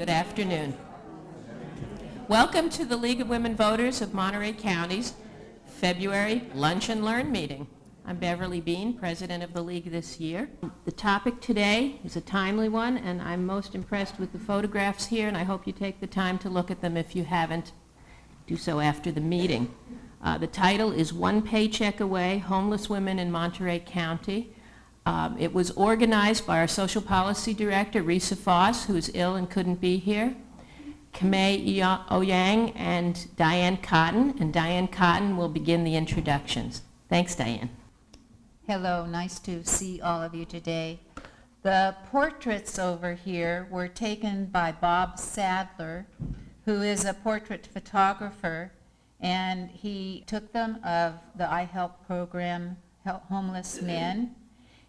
Good afternoon. Welcome to the League of Women Voters of Monterey County's February Lunch and Learn meeting. I'm Beverly Bean, president of the League this year. The topic today is a timely one, and I'm most impressed with the photographs here, and I hope you take the time to look at them. If you haven't, do so after the meeting. The title is One Paycheck Away, Homeless Women in Monterey County. It was organized by our social policy director, Risa Foss, who is ill and couldn't be here, Kamei Oyang, and Diane Cotton. And Diane Cotton will begin the introductions. Thanks, Diane. Hello, nice to see all of you today. The portraits over here were taken by Bob Sadler, who is a portrait photographer, and he took them of the I Help program, Help Homeless Men,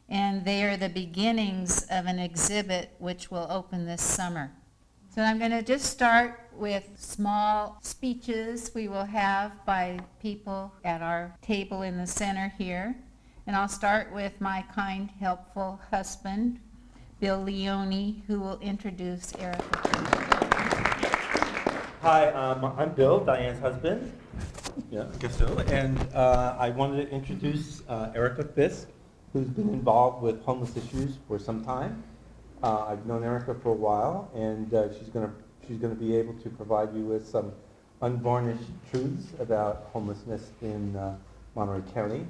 and they are the beginnings of an exhibit which will open this summer. So I'm going to just start with small speeches we will have by people at our table in the center here. And I'll start with my kind, helpful husband, Bill Leone, who will introduce Erica. Hi, I'm Bill, Diane's husband. Yeah, I guess so. And I wanted to introduce Erica Fisk, who's been involved with homeless issues for some time. I've known Erica for a while, and she's going to be able to provide you with some unvarnished truths about homelessness in Monterey County.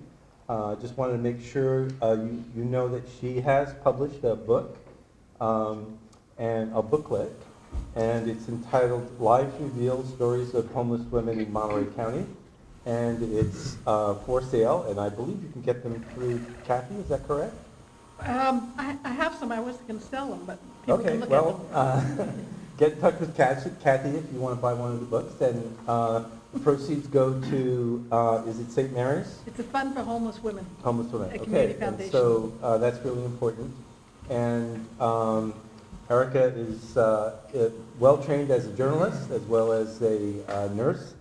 Just wanted to make sure you know that she has published a book and a booklet, and it's entitled Lives Revealed, Stories of Homeless Women in Monterey County, and it's for sale, and I believe you can get them through Kathy, is that correct? I have some. I wasn't going to sell them, but people can look at them. Get in touch with Kathy if you want to buy one of the books, and the proceeds go to, is it St. Mary's? It's a fund for homeless women. Homeless women, A community okay. foundation. And so that's really important. And Erica is well-trained as a journalist as well as a nurse,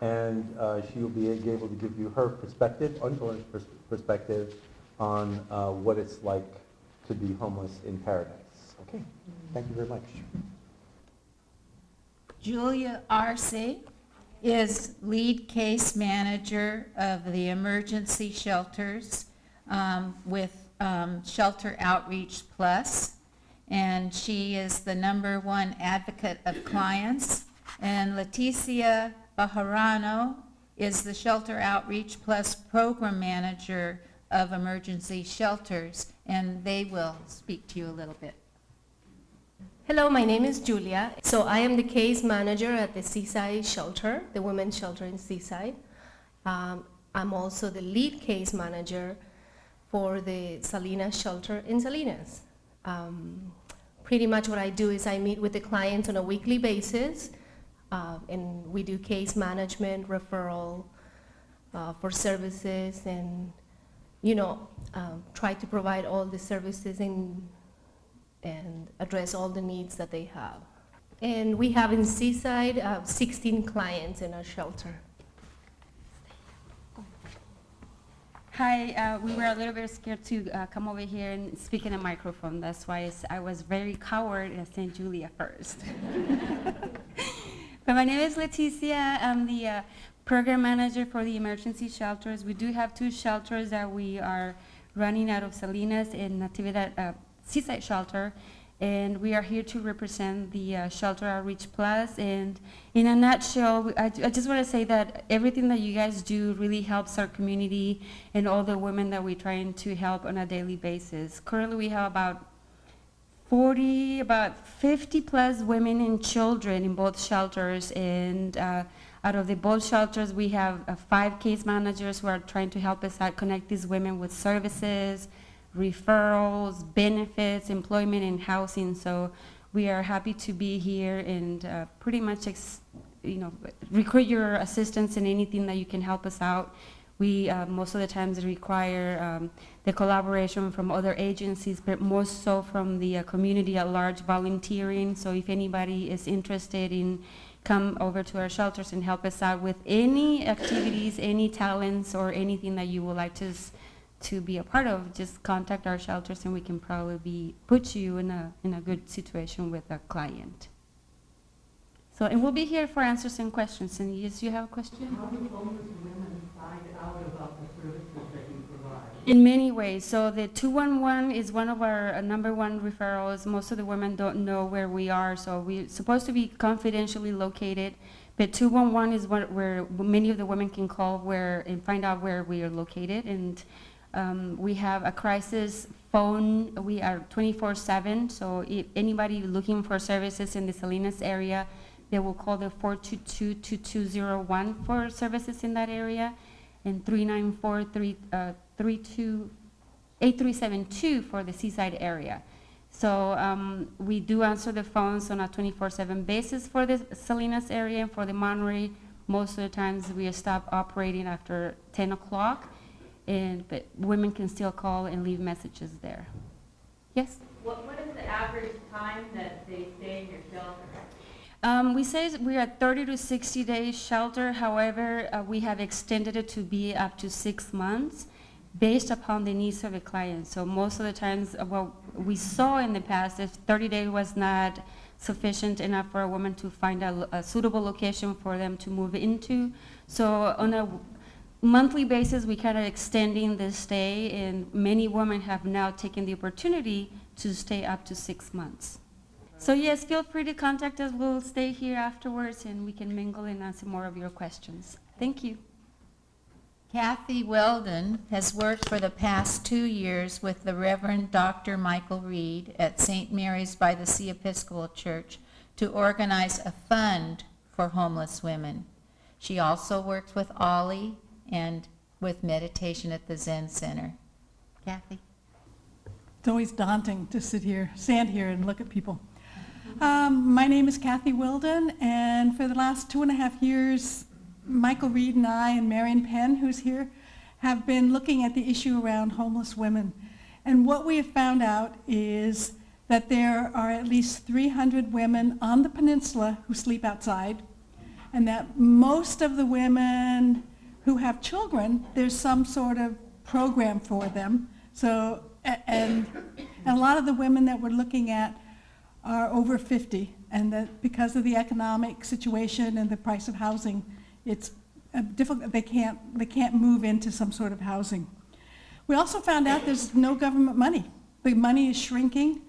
and she will be able to give you her perspective, unvarnished perspective, on what it's like to be homeless in paradise. Okay, thank you very much. Julia Arce is lead case manager of the emergency shelters with Shelter Outreach Plus, and she is the #1 advocate of clients. And Leticia Bajarano is the Shelter Outreach Plus program manager of emergency shelters, and they will speak to you a little bit. Hello, my name is Julia. So I am the case manager at the Seaside Shelter, the women's shelter in Seaside. I'm also the lead case manager for the Salinas shelter in Salinas. Pretty much what I do is I meet with the clients on a weekly basis, and we do case management, referral for services, and try to provide all the services and address all the needs that they have. And we have in Seaside 16 clients in our shelter. Hi, we were a little bit scared to come over here and speak in a microphone. That's why I was very coward and I sent Julia first. But my name is Leticia. I'm the program manager for the emergency shelters. We do have 2 shelters that we are running out of Salinas and Natividad Seaside Shelter, and we are here to represent the Shelter Outreach Plus. And in a nutshell, I just want to say that everything that you guys do really helps our community and all the women that we're trying to help on a daily basis. Currently, we have about 50 plus women and children in both shelters, and out of the both shelters, we have 5 case managers who are trying to help us out, connect these women with services, referrals, benefits, employment, and housing. So we are happy to be here and pretty much, recruit your assistance in anything that you can help us out. We most of the times require the collaboration from other agencies, but more so from the community at large, volunteering. So if anybody is interested in come over to our shelters and help us out with any activities, any talents, or anything that you would like to be a part of, just contact our shelters and we can probably put you in a good situation with a client. So, and we'll be here for answers and questions. And yes, you have a question? How do homeless women find out about the services that you provide? In many ways. So the 211 is one of our number one referrals. Most of the women don't know where we are, so we're supposed to be confidentially located. But 211 is where many of the women can call and find out where we are located. And we have a crisis phone. We are 24/7. So if anybody looking for services in the Salinas area, they will call the 422-2201 for services in that area, and 394-8372 for the Seaside area. So we do answer the phones on a 24/7 basis for the Salinas area, and for the Monterey, most of the times we stop operating after 10 o'clock, but women can still call and leave messages there. Yes? What is the average time that they stay in your shelter? We say we're at 30 to 60 days shelter. However, we have extended it to be up to 6 months based upon the needs of the client. So most of the times, what we saw in the past, if 30 days was not sufficient enough for a woman to find a suitable location for them to move into. So on a monthly basis, we kind of extending the stay, and many women have now taken the opportunity to stay up to 6 months. So yes, feel free to contact us. We'll stay here afterwards and we can mingle and answer more of your questions. Thank you. Kathy Weldon has worked for the past 2 years with the Reverend Dr. Michael Reed at St. Mary's by the Sea Episcopal Church to organize a fund for homeless women. She also works with Ollie and with meditation at the Zen Center. Kathy? It's always daunting to stand here and look at people. My name is Kathy Wilden, and for the last 2.5 years, Michael Reed and I and Marion Penn, who's here, have been looking at the issue around homeless women. And what we have found out is that there are at least 300 women on the peninsula who sleep outside, and that most of the women who have children, there's some sort of program for them. So, and a lot of the women that we're looking at are over 50, and that because of the economic situation and the price of housing, it's difficult. They can't move into some sort of housing. We also found out there's no government money. The money is shrinking.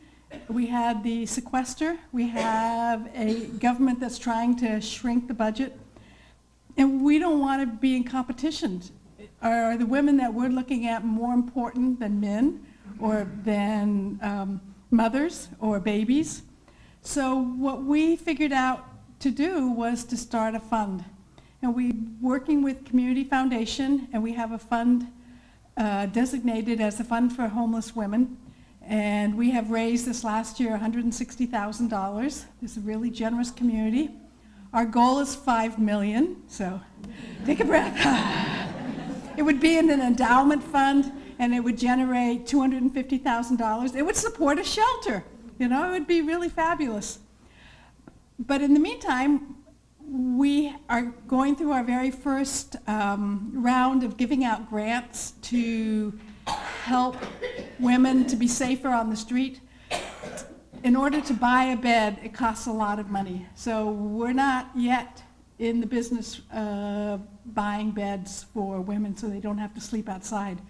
We had the sequester. We have a government that's trying to shrink the budget, and we don't want to be in competition. Are the women that we're looking at more important than men or than mothers or babies? So what we figured out to do was to start a fund. And we're working with Community Foundation, and we have a fund designated as a fund for homeless women. And we have raised this last year $160,000. It's a really generous community. Our goal is $5 million, so take a breath. It would be in an endowment fund, and it would generate $250,000. It would support a shelter. You know, it would be really fabulous. But in the meantime, we are going through our very first round of giving out grants to help women to be safer on the street. In order to buy a bed, it costs a lot of money. So we're not yet in the business of buying beds for women so they don't have to sleep outside.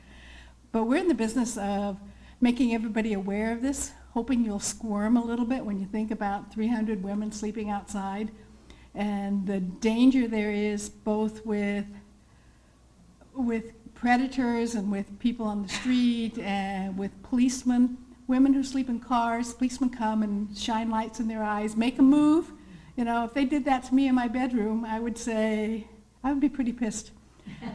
But we're in the business of making everybody aware of this, hoping you'll squirm a little bit when you think about 300 women sleeping outside, and the danger there is both with predators and with people on the street and with policemen, women who sleep in cars. Policemen come and shine lights in their eyes, make a move. You know, if they did that to me in my bedroom, I would be pretty pissed.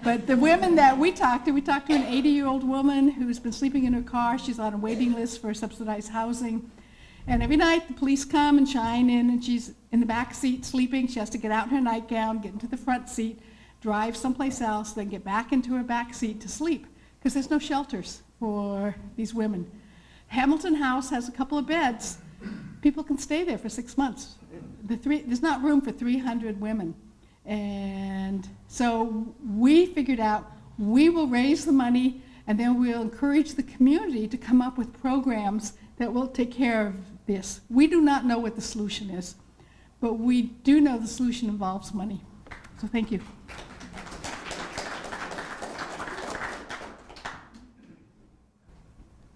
But the women that we talked to an 80-year-old woman who's been sleeping in her car. She's on a waiting list for subsidized housing. And every night the police come and shine in, and she's in the back seat sleeping. She has to get out in her nightgown, get into the front seat, drive someplace else, then get back into her back seat to sleep, because there's no shelters for these women. Hamilton House has a couple of beds. People can stay there for 6 months. There's not room for 300 women. And so we figured out we will raise the money, and then we'll encourage the community to come up with programs that will take care of this. We do not know what the solution is, but we do know the solution involves money. So thank you.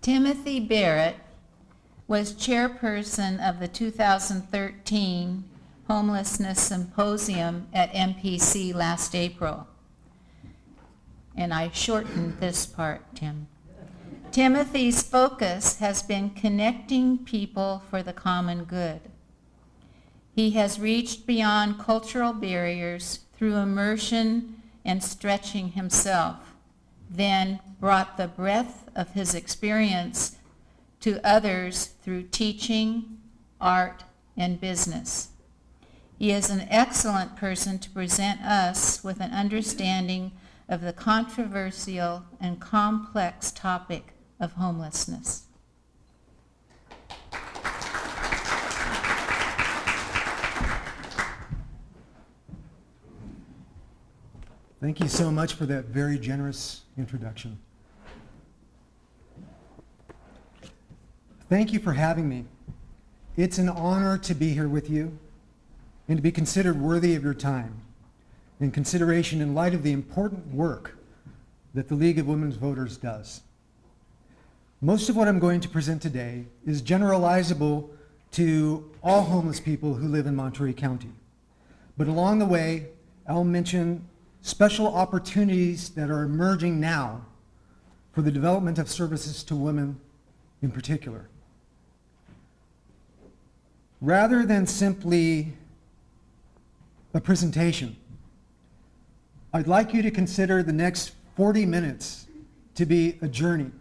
Timothy Barrett was chairperson of the 2013 Homelessness Symposium at MPC last April. And I shortened this part, Tim. Timothy's focus has been connecting people for the common good. He has reached beyond cultural barriers through immersion and stretching himself, then brought the breadth of his experience to others through teaching, art, and business. He is an excellent person to present us with an understanding of the controversial and complex topic of homelessness. Thank you so much for that very generous introduction. Thank you for having me. It's an honor to be here with you and to be considered worthy of your time and consideration in light of the important work that the League of Women's Voters does. Most of what I'm going to present today is generalizable to all homeless people who live in Monterey County. But along the way, I'll mention special opportunities that are emerging now for the development of services to women in particular. Rather than simply a presentation, I'd like you to consider the next 40 minutes to be a journey.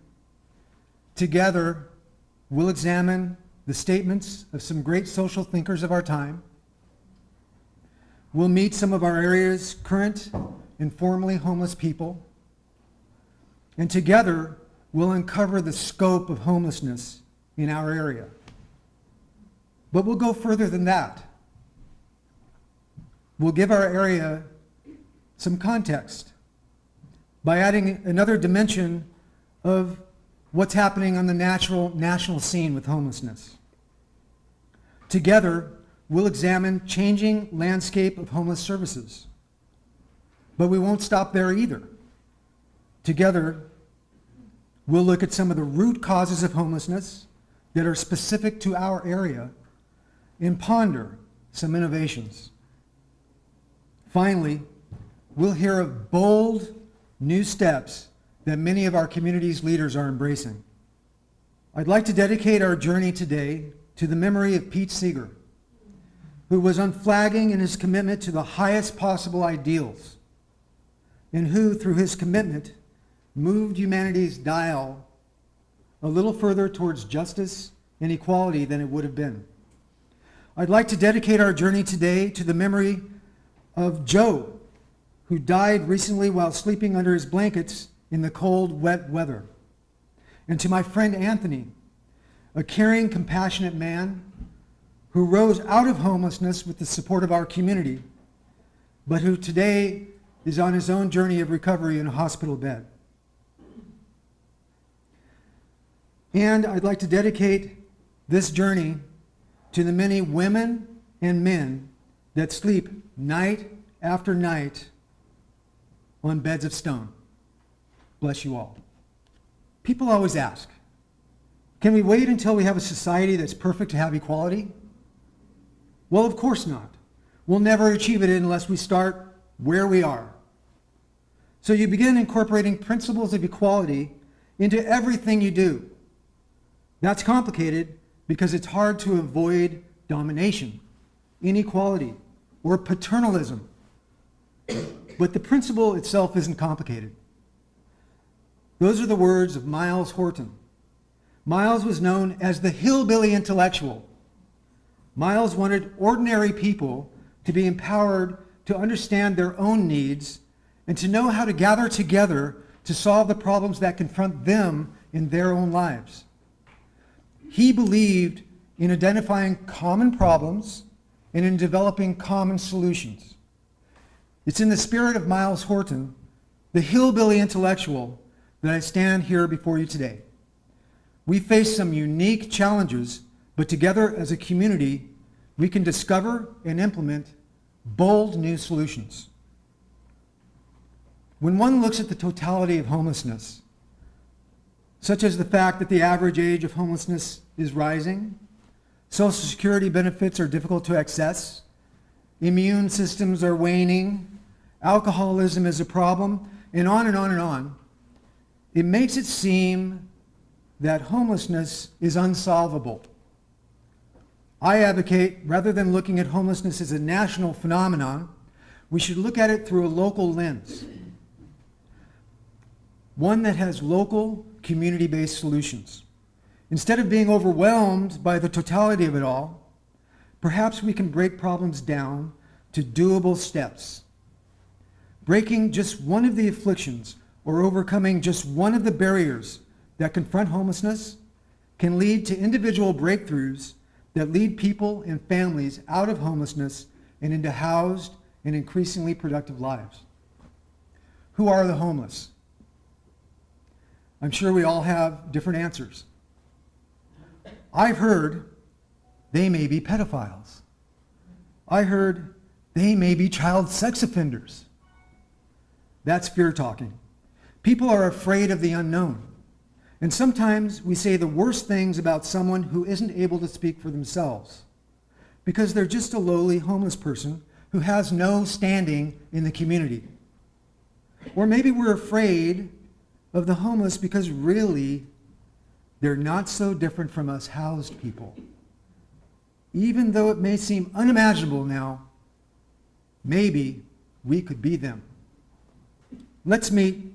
Together, we'll examine the statements of some great social thinkers of our time. We'll meet some of our area's current and formerly homeless people. And together, we'll uncover the scope of homelessness in our area. But we'll go further than that. We'll give our area some context by adding another dimension of what's happening on the national scene with homelessness. Together, we'll examine changing landscape of homeless services. But we won't stop there either. Together, we'll look at some of the root causes of homelessness that are specific to our area and ponder some innovations. Finally, we'll hear of bold new steps that many of our community's leaders are embracing. I'd like to dedicate our journey today to the memory of Pete Seeger, who was unflagging in his commitment to the highest possible ideals, and who, through his commitment, moved humanity's dial a little further towards justice and equality than it would have been. I'd like to dedicate our journey today to the memory of Joe, who died recently while sleeping under his blankets in the cold, wet weather. And to my friend Anthony, a caring, compassionate man who rose out of homelessness with the support of our community, but who today is on his own journey of recovery in a hospital bed. And I'd like to dedicate this journey to the many women and men that sleep night after night on beds of stone. Bless you all. People always ask, can we wait until we have a society that's perfect to have equality? Well, of course not. We'll never achieve it unless we start where we are. So you begin incorporating principles of equality into everything you do. That's complicated because it's hard to avoid domination, inequality, or paternalism. But the principle itself isn't complicated. Those are the words of Miles Horton. Miles was known as the hillbilly intellectual. Miles wanted ordinary people to be empowered to understand their own needs and to know how to gather together to solve the problems that confront them in their own lives. He believed in identifying common problems and in developing common solutions. It's in the spirit of Miles Horton, the hillbilly intellectual, that I stand here before you today. We face some unique challenges, but together as a community, we can discover and implement bold new solutions. When one looks at the totality of homelessness, such as the fact that the average age of homelessness is rising, Social Security benefits are difficult to access, immune systems are waning, alcoholism is a problem, and on and on and on, it makes it seem that homelessness is unsolvable. I advocate, rather than looking at homelessness as a national phenomenon, we should look at it through a local lens, one that has local, community-based solutions. Instead of being overwhelmed by the totality of it all, perhaps we can break problems down to doable steps. Breaking just one of the afflictions or overcoming just one of the barriers that confront homelessness can lead to individual breakthroughs that lead people and families out of homelessness and into housed and increasingly productive lives. Who are the homeless? I'm sure we all have different answers. I've heard they may be pedophiles. I heard they may be child sex offenders. That's fear talking. People are afraid of the unknown. And sometimes we say the worst things about someone who isn't able to speak for themselves because they're just a lowly homeless person who has no standing in the community. Or maybe we're afraid of the homeless because really they're not so different from us housed people. Even though it may seem unimaginable now, maybe we could be them. Let's meet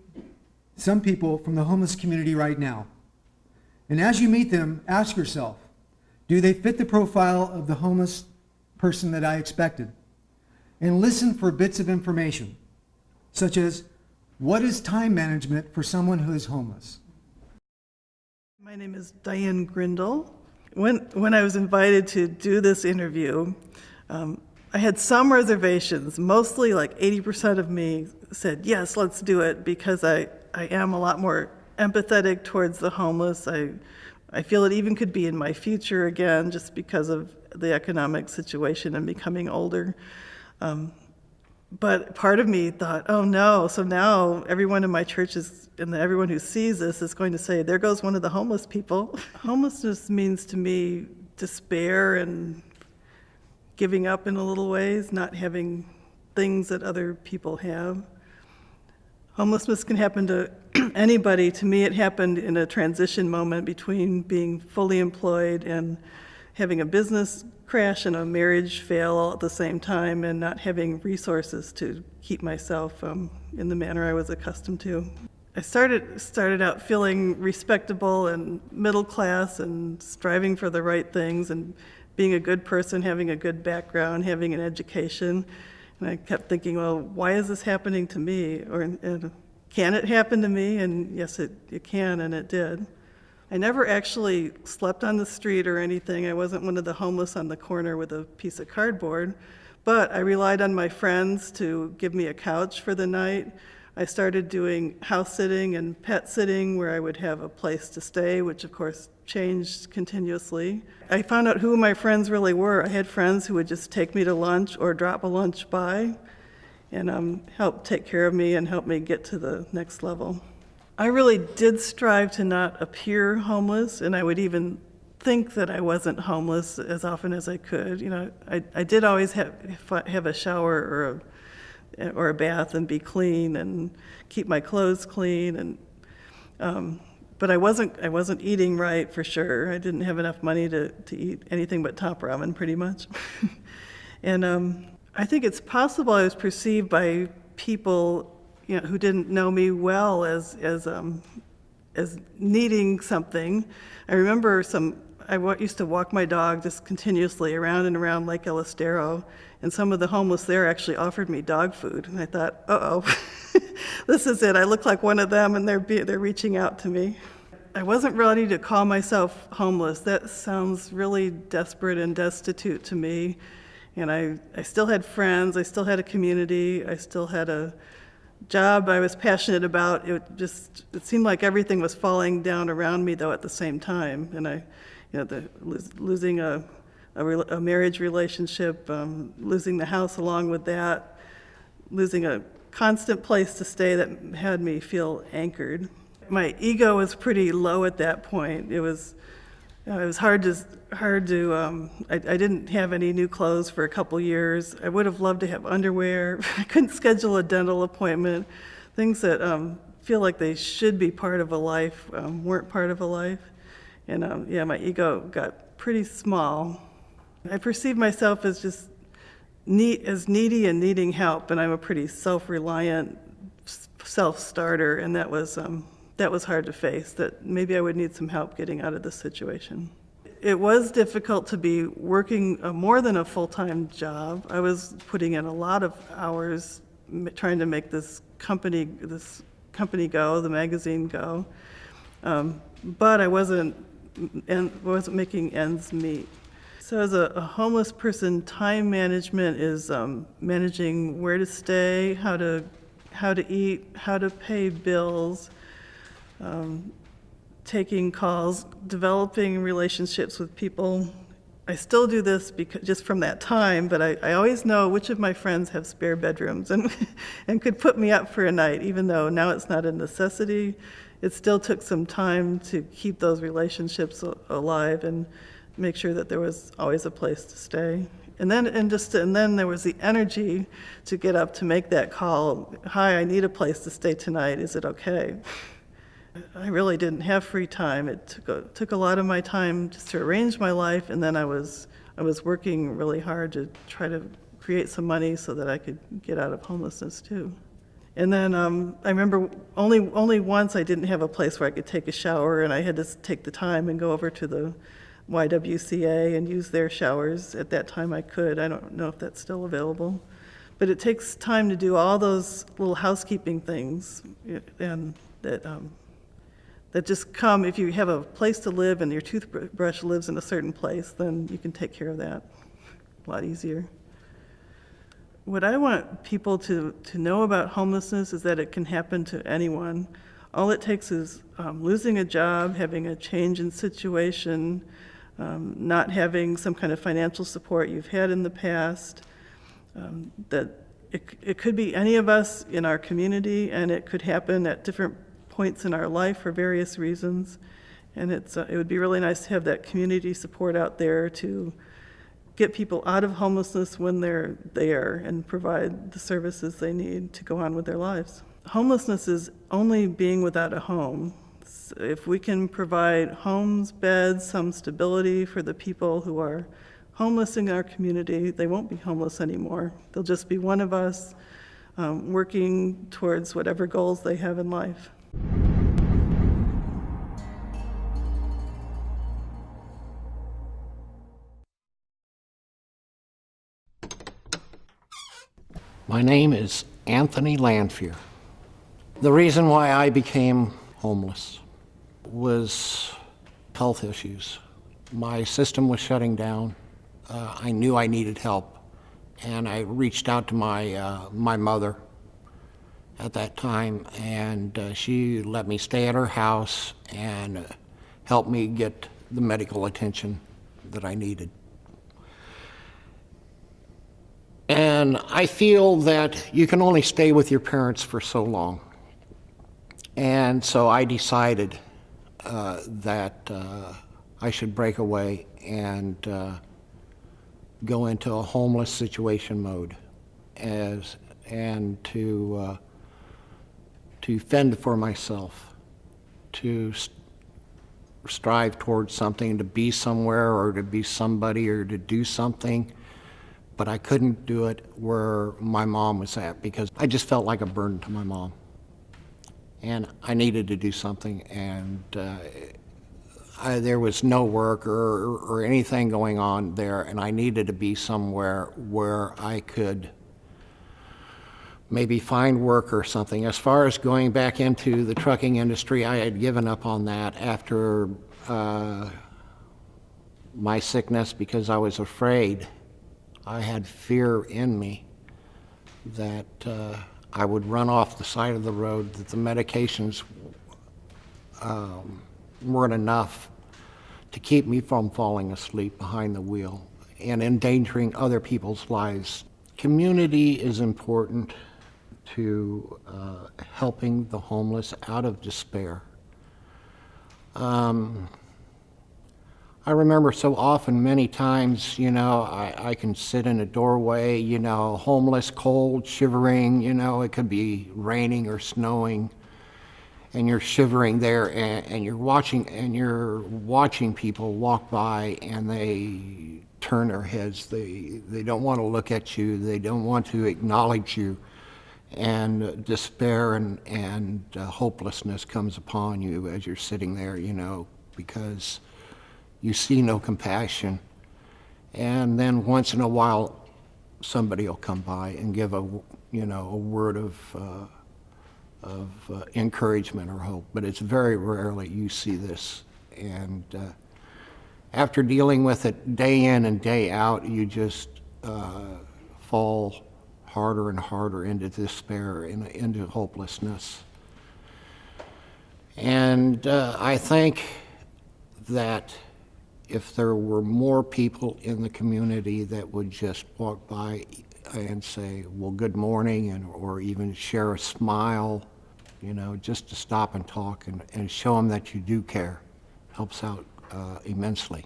some people from the homeless community right now. And as you meet them, ask yourself, do they fit the profile of the homeless person that I expected? And listen for bits of information, such as, what is time management for someone who is homeless? My name is Diane Grindle. When I was invited to do this interview, I had some reservations. Mostly, like 80% of me said, yes, let's do it, because I am a lot more empathetic towards the homeless. I feel it even could be in my future again, just because of the economic situation and becoming older. But part of me thought, oh no, so now everyone in my church and everyone who sees this is going to say, there goes one of the homeless people. Homelessness means to me despair and giving up in a little ways, not having things that other people have. Homelessness can happen to anybody. To me, it happened in a transition moment between being fully employed and having a business crash and a marriage fail all at the same time, and not having resources to keep myself in the manner I was accustomed to. I started out feeling respectable and middle class and striving for the right things and being a good person, having a good background, having an education. And I kept thinking, well, why is this happening to me? Or can it happen to me? And yes, it can, and it did. I never actually slept on the street or anything. I wasn't one of the homeless on the corner with a piece of cardboard, but I relied on my friends to give me a couch for the night. I started doing house sitting and pet sitting where I would have a place to stay, which of course changed continuously. I found out who my friends really were. I had friends who would just take me to lunch or drop a lunch by and help take care of me and help me get to the next level. I really did strive to not appear homeless, and I would even think that I wasn't homeless as often as I could. You know, I did always have a shower or a bath and be clean and keep my clothes clean, and but I wasn't eating right for sure. I didn't have enough money to eat anything but top ramen, pretty much. And I think it's possible I was perceived by people, you know, who didn't know me well as needing something. I remember I used to walk my dog just continuously around and around Lake Elistero, and some of the homeless there actually offered me dog food, and I thought, uh-oh, this is it. I look like one of them, and they're reaching out to me. I wasn't ready to call myself homeless. That sounds really desperate and destitute to me. And I still had friends. I still had a community. I still had a job I was passionate about. It seemed like everything was falling down around me, though, at the same time. And losing a a marriage relationship, losing the house along with that, losing a constant place to stay that had me feel anchored. My ego was pretty low at that point. It was hard to. I didn't have any new clothes for a couple years. I would have loved to have underwear. I couldn't schedule a dental appointment. Things that feel like they should be part of a life weren't part of a life. And yeah, my ego got pretty small. I perceived myself as just as needy and needing help, and I'm a pretty self-reliant self-starter, and that was hard to face, that maybe I would need some help getting out of this situation. It was difficult to be working more than a full-time job. I was putting in a lot of hours trying to make this company go, the magazine go, but I wasn't making ends meet. So as a homeless person, time management is managing where to stay, how to eat, how to pay bills, taking calls, developing relationships with people. I still do this just from that time, but I always know which of my friends have spare bedrooms and could put me up for a night, even though now it's not a necessity. It still took some time to keep those relationships alive and make sure that there was always a place to stay. And then there was the energy to get up to make that call. Hi, I need a place to stay tonight. Is it okay? I really didn't have free time. It took a lot of my time just to arrange my life, and then I was working really hard to try to create some money so that I could get out of homelessness too. And then I remember only once I didn't have a place where I could take a shower, and I had to take the time and go over to the YWCA and use their showers. At that time I could. I don't know if that's still available. But it takes time to do all those little housekeeping things, and that just come. If you have a place to live and your toothbrush lives in a certain place, then you can take care of that a lot easier. What I want people to know about homelessness is that it can happen to anyone. All it takes is losing a job, having a change in situation, not having some kind of financial support you've had in the past. That it could be any of us in our community, and it could happen at different points in our life for various reasons. And it would be really nice to have that community support out there to get people out of homelessness when they're there and provide the services they need to go on with their lives. Homelessness is only being without a home. So if we can provide homes, beds, some stability for the people who are homeless in our community, they won't be homeless anymore. They'll just be one of us working towards whatever goals they have in life. My name is Anthony Lanfear. The reason why I became homeless was health issues. My system was shutting down. I knew I needed help, and I reached out to my mother at that time, and she let me stay at her house and helped me get the medical attention that I needed. And I feel that you can only stay with your parents for so long. And so I decided that I should break away and go into a homeless situation mode and to fend for myself, to strive towards something, to be somewhere or to be somebody or to do something. But I couldn't do it where my mom was at because I just felt like a burden to my mom. And I needed to do something, and there was no work or anything going on there, and I needed to be somewhere where I could maybe find work or something. As far as going back into the trucking industry, I had given up on that after my sickness because I was afraid. I had fear in me that I would run off the side of the road, that the medications weren't enough to keep me from falling asleep behind the wheel. and endangering other people's lives. Community is important to helping the homeless out of despair. I remember so often, many times, you know, I can sit in a doorway, you know, homeless, cold, shivering, you know, it could be raining or snowing, and you're shivering there, and you're watching people walk by, and they turn their heads. They don't want to look at you. They don't want to acknowledge you. And despair and hopelessness comes upon you as you're sitting there, you know, because you see no compassion. And then once in a while, somebody will come by and give a word of encouragement or hope. But it's very rarely you see this. And after dealing with it day in and day out, you just fall harder and harder into despair, into hopelessness. And I think that if there were more people in the community that would just walk by and say, well, good morning, or even share a smile, you know, just to stop and talk and show them that you do care, helps out immensely.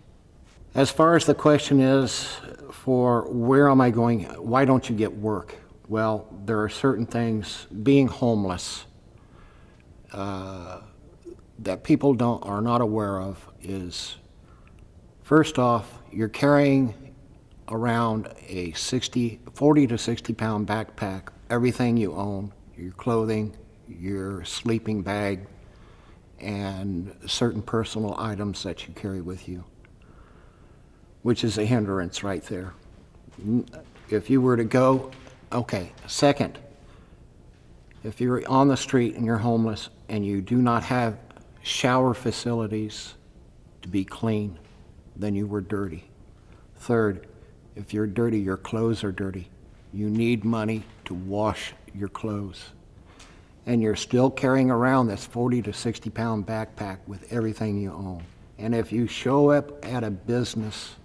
As far as the question is for where am I going, why don't you get work? Well, there are certain things, being homeless, that people are not aware of is, first off, you're carrying around a 40 to 60 pound backpack, everything you own, your clothing, your sleeping bag, and certain personal items that you carry with you, which is a hindrance right there. If you were to go, okay. Second, if you're on the street and you're homeless and you do not have shower facilities to be clean, then you were dirty. Third, if you're dirty, your clothes are dirty. You need money to wash your clothes. And you're still carrying around this 40 to 60 pound backpack with everything you own. And if you show up at a business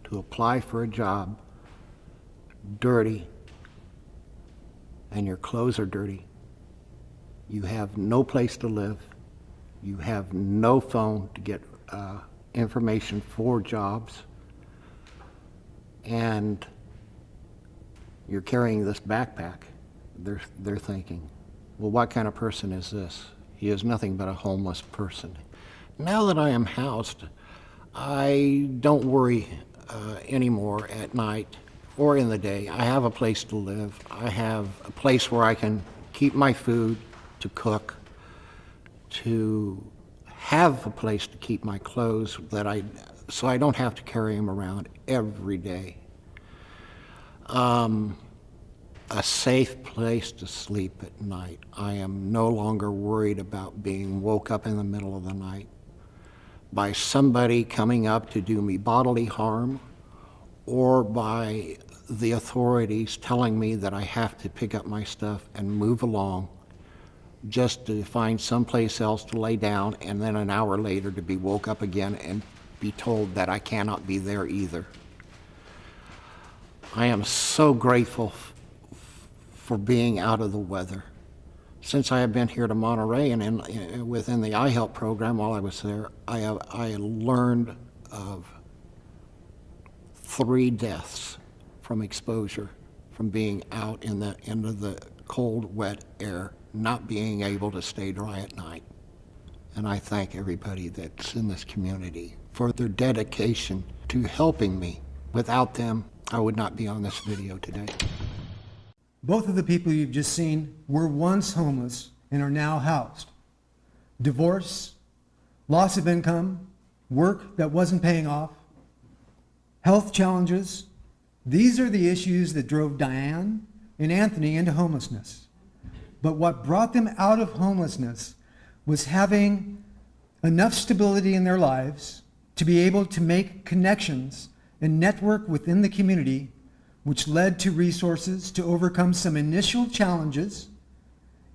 to apply for a job dirty, and your clothes are dirty, you have no place to live, you have no phone to get information for jobs, and you're carrying this backpack, they're thinking, well, what kind of person is this? He is nothing but a homeless person. Now that I am housed, I don't worry anymore at night or in the day. I have a place to live. I have a place where I can keep my food, to cook, to have a place to keep my clothes so I don't have to carry them around every day. A safe place to sleep at night. I am no longer worried about being woke up in the middle of the night by somebody coming up to do me bodily harm, or by the authorities telling me that I have to pick up my stuff and move along just to find someplace else to lay down, and then an hour later to be woke up again and be told that I cannot be there either. I am so grateful for being out of the weather. Since I have been here to Monterey and within the iHelp program while I was there, I learned of 3 deaths from exposure, from being out in the cold, wet air, not being able to stay dry at night. And I thank everybody that's in this community for their dedication to helping me. Without them, I would not be on this video today. Both of the people you've just seen were once homeless and are now housed. Divorce, loss of income, work that wasn't paying off, health challenges. These are the issues that drove Diane and Anthony into homelessness. But what brought them out of homelessness was having enough stability in their lives to be able to make connections and network within the community, which led to resources to overcome some initial challenges.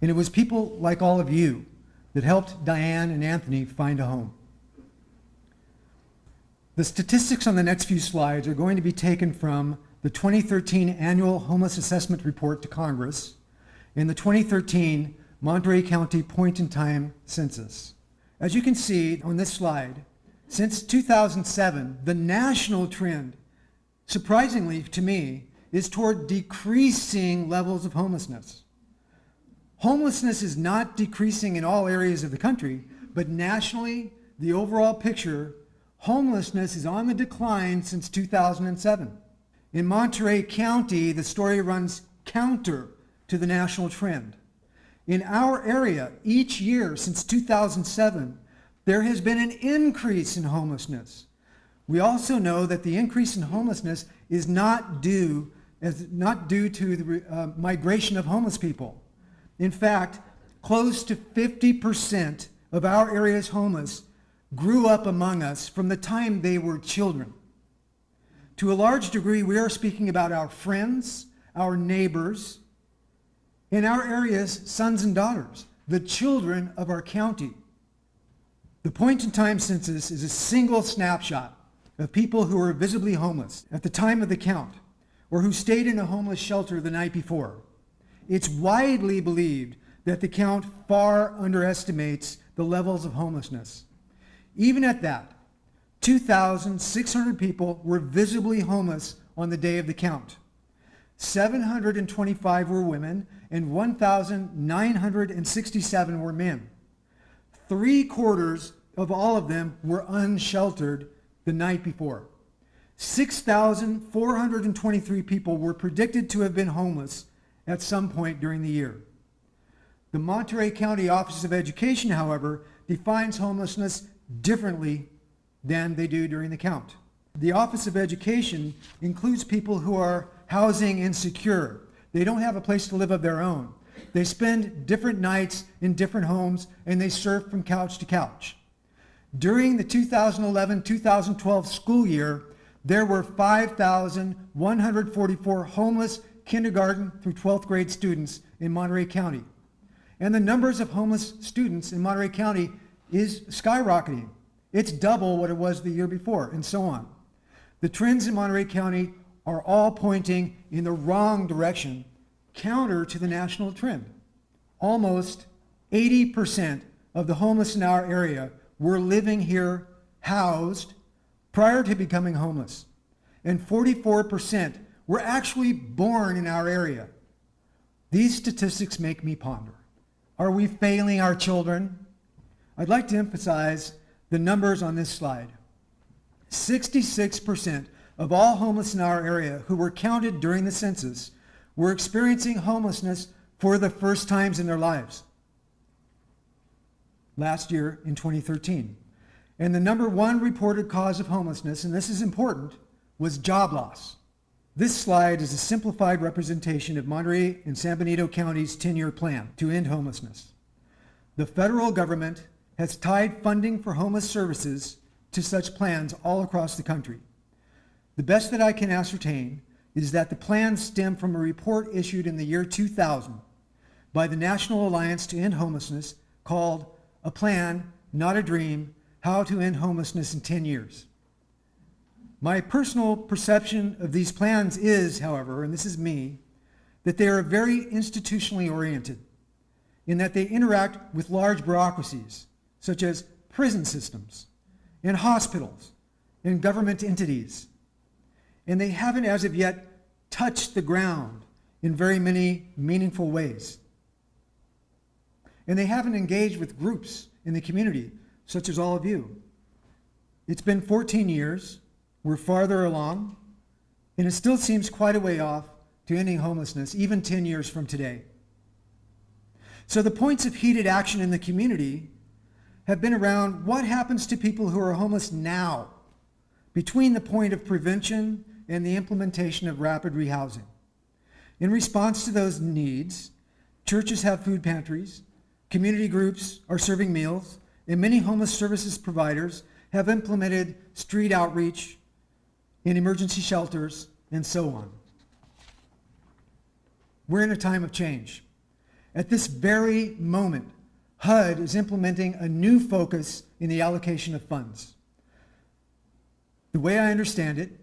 And it was people like all of you that helped Diane and Anthony find a home. The statistics on the next few slides are going to be taken from the 2013 Annual Homeless Assessment Report to Congress and the 2013 Monterey County Point-in-Time Census. As you can see on this slide, since 2007, the national trend, surprisingly to me, is toward decreasing levels of homelessness. Homelessness is not decreasing in all areas of the country, but nationally, the overall picture, homelessness is on the decline since 2007. In Monterey County, the story runs counter to the national trend. In our area, each year since 2007, there has been an increase in homelessness. We also know that the increase in homelessness is not due to the migration of homeless people. In fact, close to 50% of our area's homeless grew up among us from the time they were children. To a large degree, we are speaking about our friends, our neighbors, in our area's sons and daughters, the children of our county. The point-in-time census is a single snapshot of people who were visibly homeless at the time of the count, or who stayed in a homeless shelter the night before. It's widely believed that the count far underestimates the levels of homelessness. Even at that, 2,600 people were visibly homeless on the day of the count. 725 were women and 1,967 were men. 3/4 of all of them were unsheltered the night before. 6,423 people were predicted to have been homeless at some point during the year. The Monterey County Office of Education, however, defines homelessness differently than they do during the count. The Office of Education includes people who are housing insecure. They don't have a place to live of their own. They spend different nights in different homes, and they surf from couch to couch. During the 2011-2012 school year, there were 5,144 homeless kindergarten through 12th grade students in Monterey County. And the numbers of homeless students in Monterey County is skyrocketing. It's double what it was the year before, and so on. The trends in Monterey County are all pointing in the wrong direction, counter to the national trend. Almost 80% of the homeless in our area were living here housed prior to becoming homeless, and 44% were actually born in our area. These statistics make me ponder. Are we failing our children? I'd like to emphasize the numbers on this slide. 66% of all homeless in our area who were counted during the census were experiencing homelessness for the first times in their lives. Last year in 2013. And the number one reported cause of homelessness, and this is important, was job loss. This slide is a simplified representation of Monterey and San Benito County's 10-year plan to end homelessness. The federal government has tied funding for homeless services to such plans all across the country. The best that I can ascertain is that the plans stem from a report issued in the year 2000 by the National Alliance to End Homelessness called A Plan, Not a Dream, How to End Homelessness in 10 Years. My personal perception of these plans is, however, and this is me, that they are very institutionally oriented in that they interact with large bureaucracies such as prison systems and hospitals and government entities. And they haven't as of yet touched the ground in very many meaningful ways. And they haven't engaged with groups in the community, such as all of you. It's been 14 years, we're farther along, and it still seems quite a way off to ending homelessness, even 10 years from today. So the points of heated action in the community have been around what happens to people who are homeless now, between the point of prevention and the implementation of rapid rehousing. In response to those needs, churches have food pantries, community groups are serving meals, and many homeless services providers have implemented street outreach in emergency shelters and so on. We're in a time of change. At this very moment, HUD is implementing a new focus in the allocation of funds. The way I understand it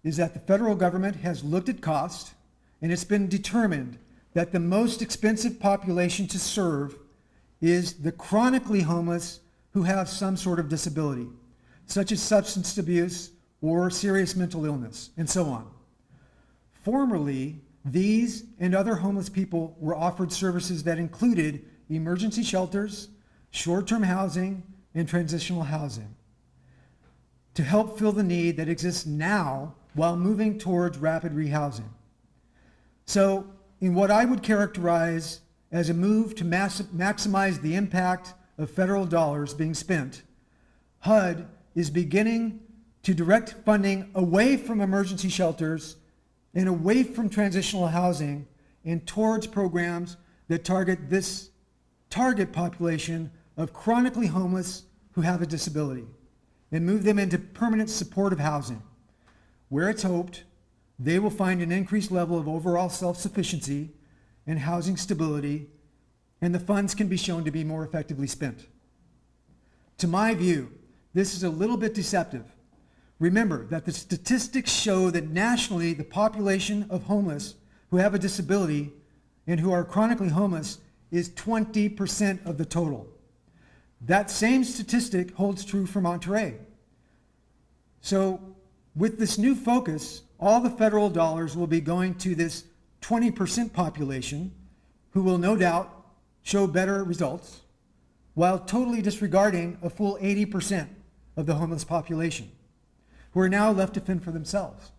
is that the federal government has looked at cost, and it's been determined that the most expensive population to serve is the chronically homeless who have some sort of disability, such as substance abuse or serious mental illness, and so on. Formerly, these and other homeless people were offered services that included emergency shelters, short-term housing, and transitional housing to help fill the need that exists now while moving towards rapid rehousing. So, in what I would characterize as a move to maximize the impact of federal dollars being spent, HUD is beginning to direct funding away from emergency shelters and away from transitional housing and towards programs that target this target population of chronically homeless who have a disability and move them into permanent supportive housing, where it's hoped they will find an increased level of overall self-sufficiency and housing stability, and the funds can be shown to be more effectively spent. To my view, this is a little bit deceptive. Remember that the statistics show that nationally the population of homeless who have a disability and who are chronically homeless is 20% of the total. That same statistic holds true for Monterey. So with this new focus, all the federal dollars will be going to this 20% population who will no doubt show better results, while totally disregarding a full 80% of the homeless population, who are now left to fend for themselves.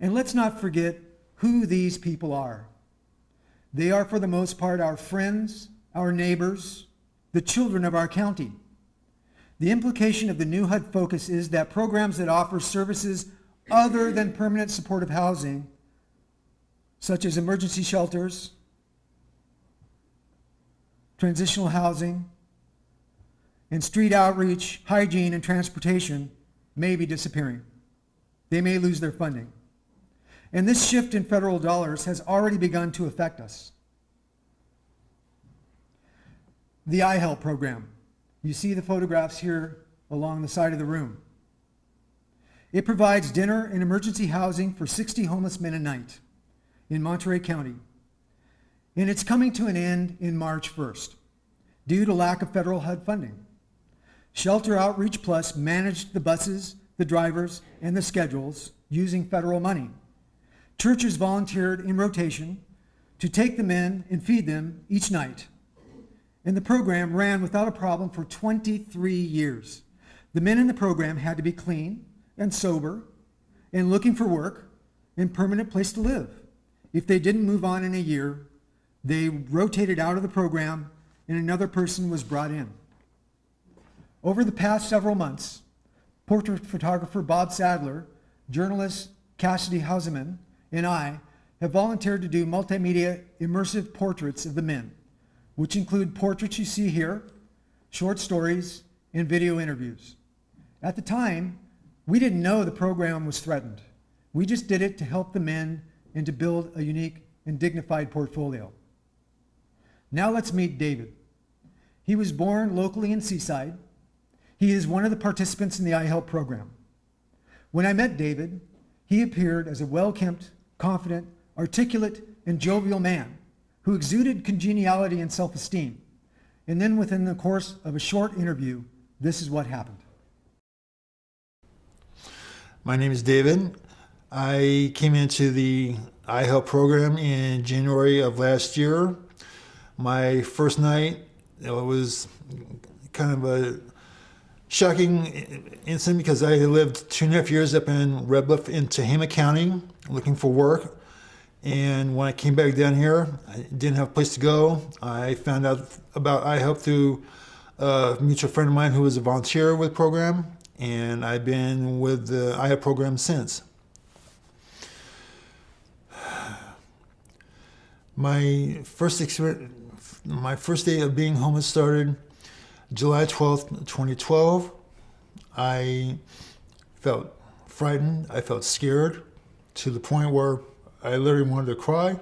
And let's not forget who these people are. They are, for the most part, our friends, our neighbors, the children of our county. The implication of the new HUD focus is that programs that offer services other than permanent supportive housing, such as emergency shelters, transitional housing, and street outreach, hygiene, and transportation, may be disappearing. They may lose their funding. And this shift in federal dollars has already begun to affect us. The iHelp program. You see the photographs here along the side of the room. It provides dinner and emergency housing for 60 homeless men a night in Monterey County. And it's coming to an end in March 1st due to lack of federal HUD funding. Shelter Outreach Plus managed the buses, the drivers, and the schedules using federal money. Churches volunteered in rotation to take them in and feed them each night. And the program ran without a problem for 23 years. The men in the program had to be clean and sober and looking for work and permanent place to live. If they didn't move on in a year, they rotated out of the program and another person was brought in. Over the past several months, portrait photographer Bob Sadler, journalist Cassidy Houseman, and I have volunteered to do multimedia immersive portraits of the men, which include portraits you see here, short stories, and video interviews. At the time, we didn't know the program was threatened. We just did it to help the men and to build a unique and dignified portfolio. Now let's meet David. He was born locally in Seaside. He is one of the participants in the iHelp program. When I met David, he appeared as a well-kempt, confident, articulate, and jovial man who exuded congeniality and self-esteem. And then within the course of a short interview, this is what happened. My name is David. I came into the iHelp program in January of last year. My first night, it was kind of a shocking incident because I had lived 2.5 years up in Red Bluff in Tehama County looking for work. And when I came back down here, I didn't have a place to go. I found out about iHelp through a mutual friend of mine who was a volunteer with the program, and I've been with the iHelp program since. My first day of being homeless started July 12th, 2012. I felt frightened. I felt scared to the point where I literally wanted to cry.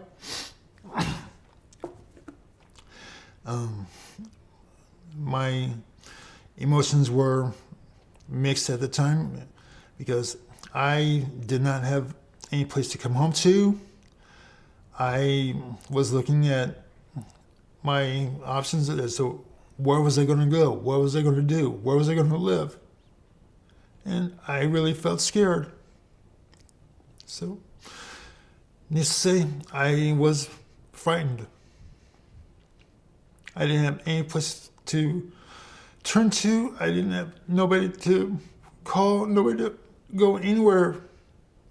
My emotions were mixed at the time. because I did not have any place to come home to. I was looking at my options as to where was I going to go? What was I going to do? Where was I going to live? And I really felt scared. So, needless to say, I was frightened. I didn't have any place to turn to. I didn't have nobody to call, nobody to go anywhere.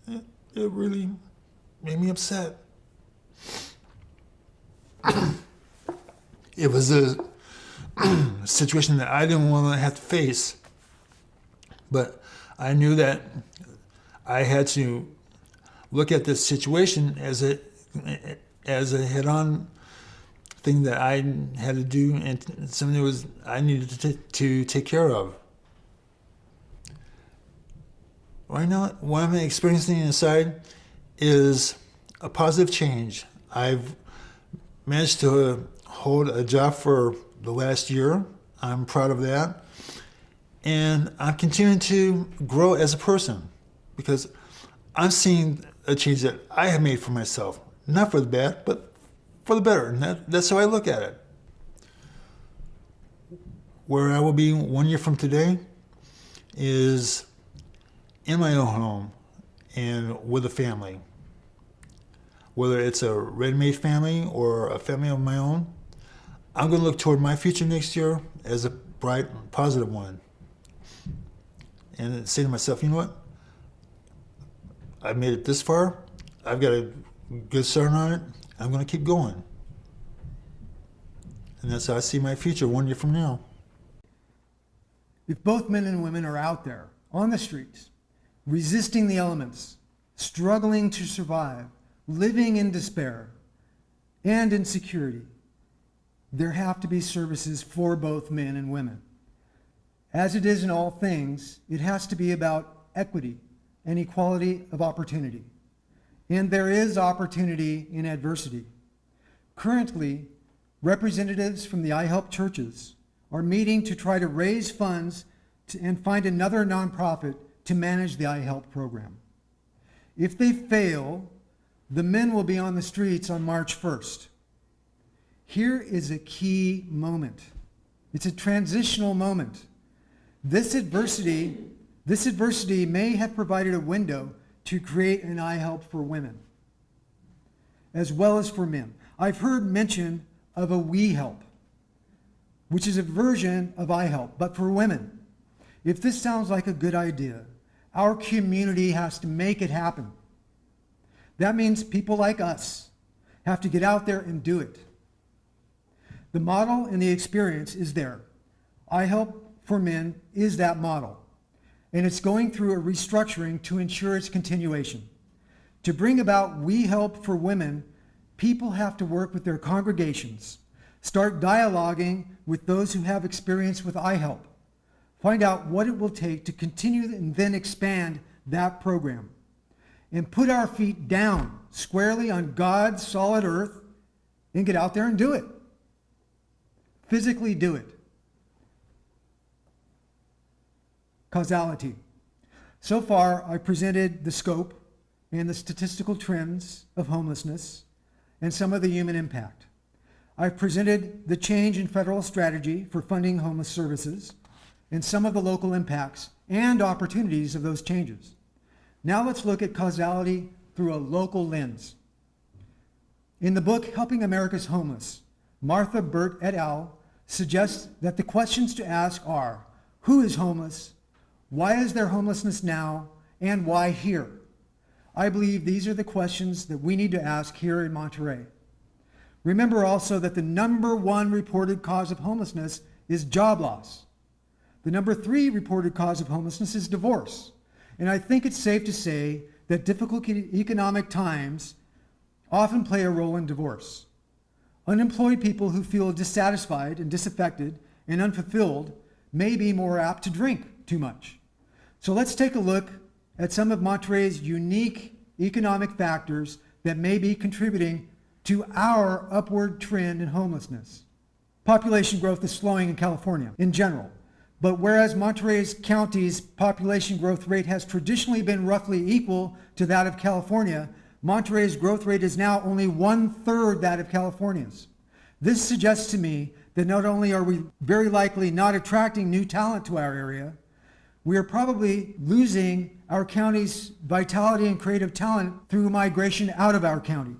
It really made me upset. It was a situation that I didn't want to have to face, but I knew that I had to look at this situation as a head-on thing that I had to do, and something was I needed to take care of. Right now, what I'm experiencing inside is a positive change. I've managed to hold a job for the last year. I'm proud of that. And I'm continuing to grow as a person because I'm seeing a change that I have made for myself. Not for the bad, but for the better. And that's how I look at it. Where I will be 1 year from today is in my own home and with a family. Whether it's a ready-made family or a family of my own, I'm going to look toward my future next year as a bright, positive one. And say to myself, you know what? I've made it this far. I've got a good start on it. I'm going to keep going. And that's how I see my future 1 year from now. If both men and women are out there on the streets, resisting the elements, struggling to survive, living in despair and insecurity, there have to be services for both men and women. As it is in all things, it has to be about equity and equality of opportunity. And there is opportunity in adversity. Currently, representatives from the iHelp churches are meeting to try to raise funds and find another nonprofit to manage the iHelp program. If they fail, the men will be on the streets on March 1st. Here is a key moment. It's a transitional moment. This adversity may have provided a window to create an iHelp for women, as well as for men. I've heard mention of a WeHelp, which is a version of iHelp, but for women. If this sounds like a good idea, our community has to make it happen. That means people like us have to get out there and do it. The model and the experience is there. iHelp for Men is that model, and it's going through a restructuring to ensure its continuation. To bring about WeHelp for Women, people have to work with their congregations, start dialoguing with those who have experience with iHelp, find out what it will take to continue and then expand that program, and put our feet down squarely on God's solid earth and get out there and do it. Physically do it. Causality. So far, I presented the scope and the statistical trends of homelessness and some of the human impact. I've presented the change in federal strategy for funding homeless services and some of the local impacts and opportunities of those changes. Now let's look at causality through a local lens. In the book, Helping America's Homeless, Martha Burt et al. Suggests that the questions to ask are, who is homeless? Why is there homelessness now? And why here? I believe these are the questions that we need to ask here in Monterey. Remember also that the number one reported cause of homelessness is job loss. The number 3 reported cause of homelessness is divorce. And I think it's safe to say that difficult economic times often play a role in divorce. Unemployed people who feel dissatisfied and disaffected and unfulfilled may be more apt to drink too much. So let's take a look at some of Monterey's unique economic factors that may be contributing to our upward trend in homelessness. Population growth is slowing in California in general, But whereas Monterey County's population growth rate has traditionally been roughly equal to that of California, Monterey's growth rate is now only 1/3 that of California's. This suggests to me that not only are we very likely not attracting new talent to our area, we are probably losing our county's vitality and creative talent through migration out of our county.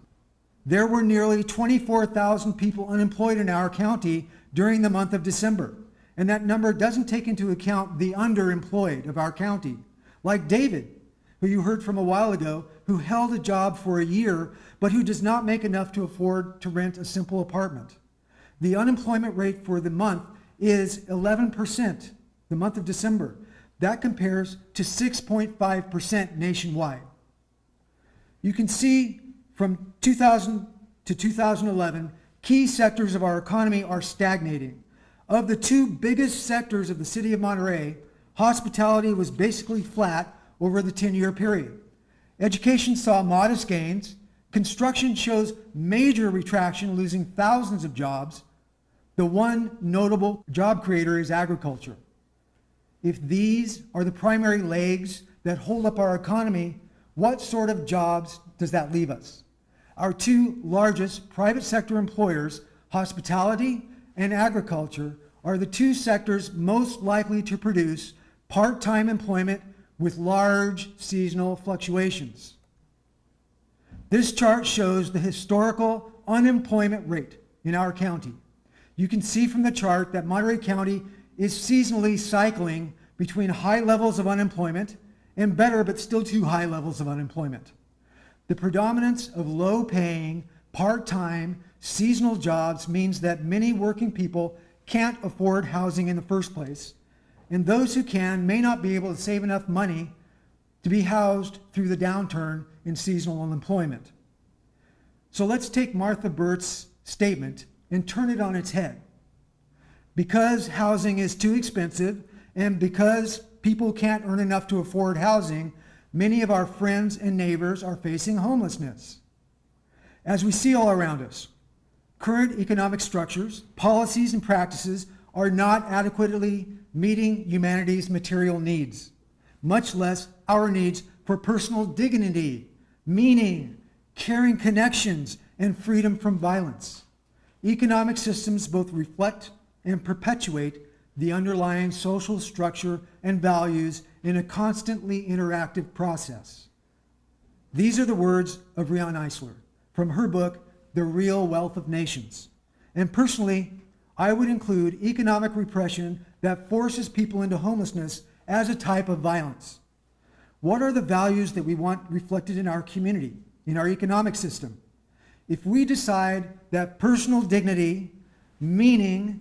There were nearly 24,000 people unemployed in our county during the month of December, and that number doesn't take into account the underemployed of our county, like David, who you heard from a while ago, who held a job for a year, but who does not make enough to afford to rent a simple apartment. The unemployment rate for the month is 11%, the month of December. That compares to 6.5% nationwide. You can see from 2000 to 2011, key sectors of our economy are stagnating. Of the two biggest sectors of the city of Monterey, hospitality was basically flat over the 10-year period. Education saw modest gains. Construction shows major retraction, losing thousands of jobs. The one notable job creator is agriculture. If these are the primary legs that hold up our economy, what sort of jobs does that leave us? Our two largest private sector employers, hospitality and agriculture, are the two sectors most likely to produce part-time employment with large seasonal fluctuations. This chart shows the historical unemployment rate in our county. You can see from the chart that Monterey County is seasonally cycling between high levels of unemployment and better but still too high levels of unemployment. The predominance of low-paying, part-time, seasonal jobs means that many working people can't afford housing in the first place, and those who can may not be able to save enough money to be housed through the downturn in seasonal unemployment. So let's take Martha Burt's statement and turn it on its head. Because housing is too expensive and because people can't earn enough to afford housing, many of our friends and neighbors are facing homelessness. As we see all around us, current economic structures, policies, and practices are not adequately meeting humanity's material needs, much less our needs for personal dignity, meaning, caring connections, and freedom from violence. Economic systems both reflect and perpetuate the underlying social structure and values in a constantly interactive process. These are the words of Riane Eisler from her book, The Real Wealth of Nations. And personally, I would include economic repression that forces people into homelessness as a type of violence. What are the values that we want reflected in our community, in our economic system? If we decide that personal dignity, meaning,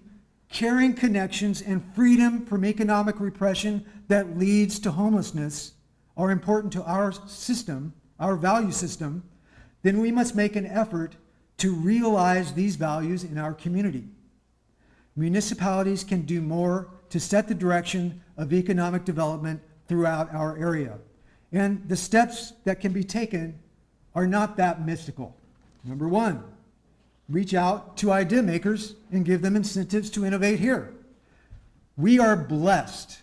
caring connections, and freedom from economic repression that leads to homelessness are important to our system, our value system, then we must make an effort to realize these values in our community. Municipalities can do more to set the direction of economic development throughout our area. And the steps that can be taken are not that mystical. Number one, reach out to idea makers and give them incentives to innovate here. We are blessed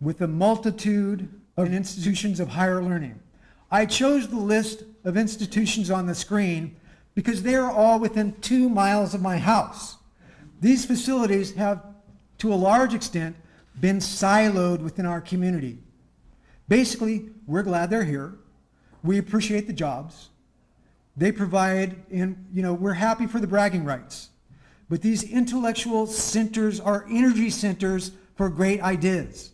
with a multitude of institutions of higher learning. I chose the list of institutions on the screen because they are all within 2 miles of my house. These facilities have, to a large extent, been siloed within our community. Basically, we're glad they're here. We appreciate the jobs. They provide, and we're happy for the bragging rights. But these intellectual centers are energy centers for great ideas.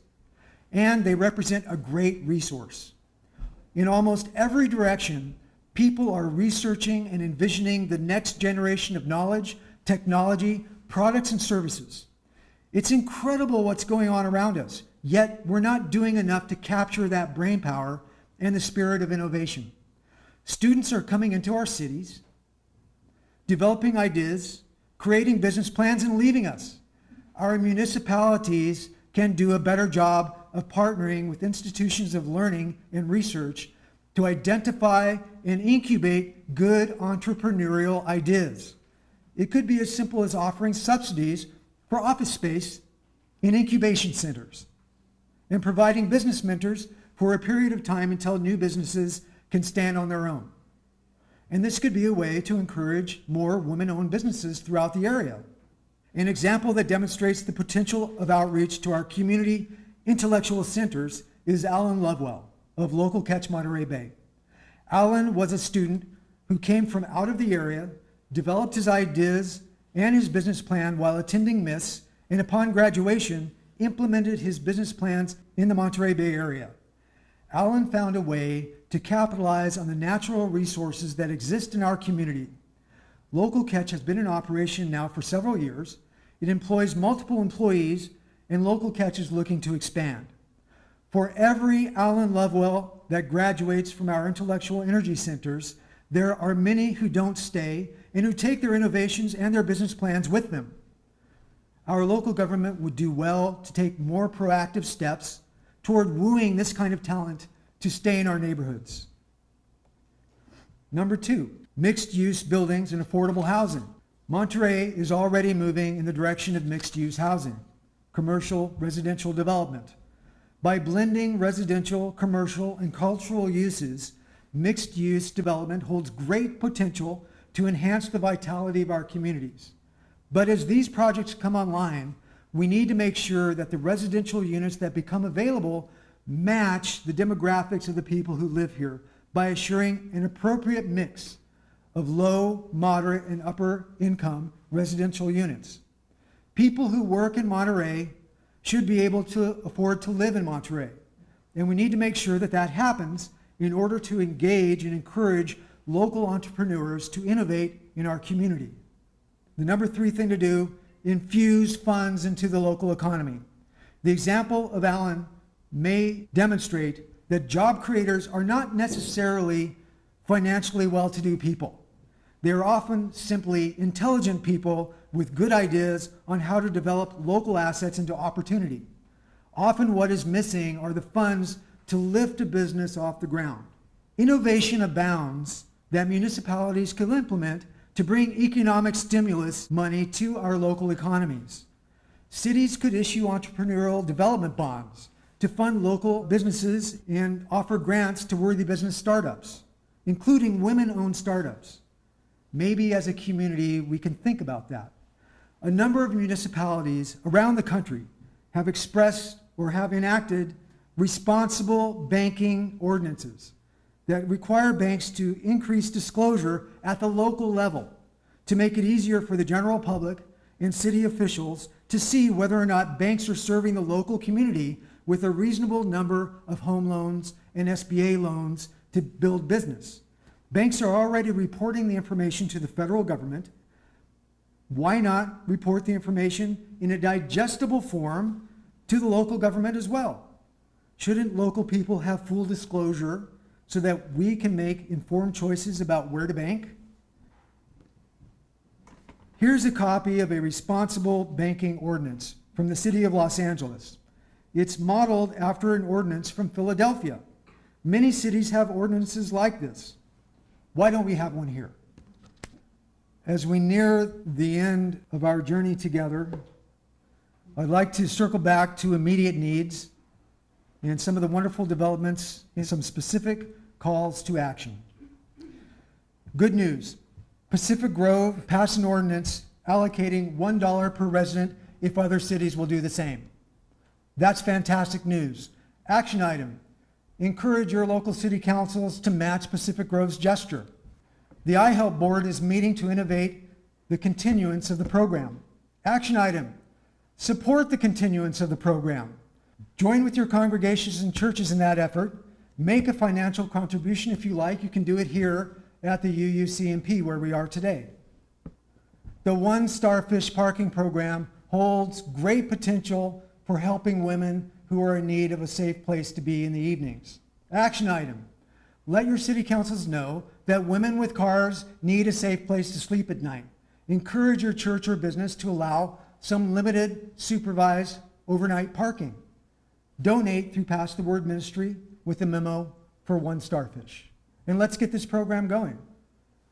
And they represent a great resource. In almost every direction, people are researching and envisioning the next generation of knowledge, technology, products, and services. It's incredible what's going on around us, yet we're not doing enough to capture that brainpower and the spirit of innovation. Students are coming into our cities, developing ideas, creating business plans, and leaving us. Our municipalities can do a better job of partnering with institutions of learning and research to identify and incubate good entrepreneurial ideas. It could be as simple as offering subsidies for office space in incubation centers, and providing business mentors for a period of time until new businesses can stand on their own. And this could be a way to encourage more women-owned businesses throughout the area. An example that demonstrates the potential of outreach to our community intellectual centers is Alan Lovewell of Local Catch Monterey Bay. Alan was a student who came from out of the area, developed his ideas and his business plan while attending MISS, and upon graduation, implemented his business plans in the Monterey Bay area. Alan found a way to capitalize on the natural resources that exist in our community. Local Catch has been in operation now for several years. It employs multiple employees, and Local Catch is looking to expand. For every Alan Lovewell that graduates from our intellectual energy centers, there are many who don't stay and who take their innovations and their business plans with them. Our local government would do well to take more proactive steps toward wooing this kind of talent to stay in our neighborhoods. Number 2, mixed-use buildings and affordable housing. Monterey is already moving in the direction of mixed-use housing, commercial residential development. By blending residential, commercial, and cultural uses, mixed-use development holds great potential to enhance the vitality of our communities. But as these projects come online, we need to make sure that the residential units that become available match the demographics of the people who live here by assuring an appropriate mix of low, moderate, and upper income residential units. People who work in Monterey should be able to afford to live in Monterey, and we need to make sure that that happens in order to engage and encourage local entrepreneurs to innovate in our community. The number 3 thing to do, infuse funds into the local economy. The example of Alan may demonstrate that job creators are not necessarily financially well-to-do people. They are often simply intelligent people with good ideas on how to develop local assets into opportunity. Often what is missing are the funds to lift a business off the ground. Innovation abounds that municipalities could implement to bring economic stimulus money to our local economies. Cities could issue entrepreneurial development bonds to fund local businesses and offer grants to worthy business startups, including women-owned startups. Maybe as a community we can think about that. A number of municipalities around the country have expressed or have enacted responsible banking ordinances that require banks to increase disclosure at the local level to make it easier for the general public and city officials to see whether or not banks are serving the local community with a reasonable number of home loans and SBA loans to build business. Banks are already reporting the information to the federal government. Why not report the information in a digestible form to the local government as well? Shouldn't local people have full disclosure so that we can make informed choices about where to bank? Here's a copy of a responsible banking ordinance from the city of Los Angeles. It's modeled after an ordinance from Philadelphia. Many cities have ordinances like this. Why don't we have one here? As we near the end of our journey together, I'd like to circle back to immediate needs and some of the wonderful developments and some specific calls to action. Good news. Pacific Grove passed an ordinance allocating $1 per resident if other cities will do the same. That's fantastic news. Action item. Encourage your local city councils to match Pacific Grove's gesture. The iHelp board is meeting to innovate the continuance of the program. Action item. Support the continuance of the program. Join with your congregations and churches in that effort. Make a financial contribution if you like. You can do it here at the UUCMP where we are today. The One Starfish Parking Program holds great potential for helping women who are in need of a safe place to be in the evenings. Action item. Let your city councils know that women with cars need a safe place to sleep at night. Encourage your church or business to allow some limited, supervised overnight parking. Donate through Pass the Word Ministry with a memo for One Starfish. And let's get this program going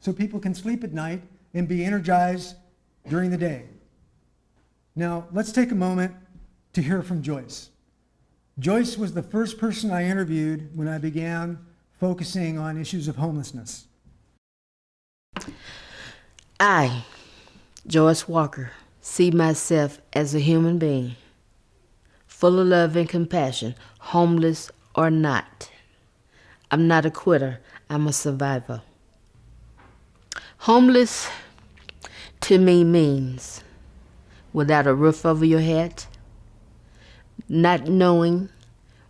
so people can sleep at night and be energized during the day. Now, let's take a moment to hear from Joyce. Joyce was the first person I interviewed when I began focusing on issues of homelessness. I, Joyce Walker, see myself as a human being, full of love and compassion, homeless or not. I'm not a quitter, I'm a survivor. Homeless to me means without a roof over your head, not knowing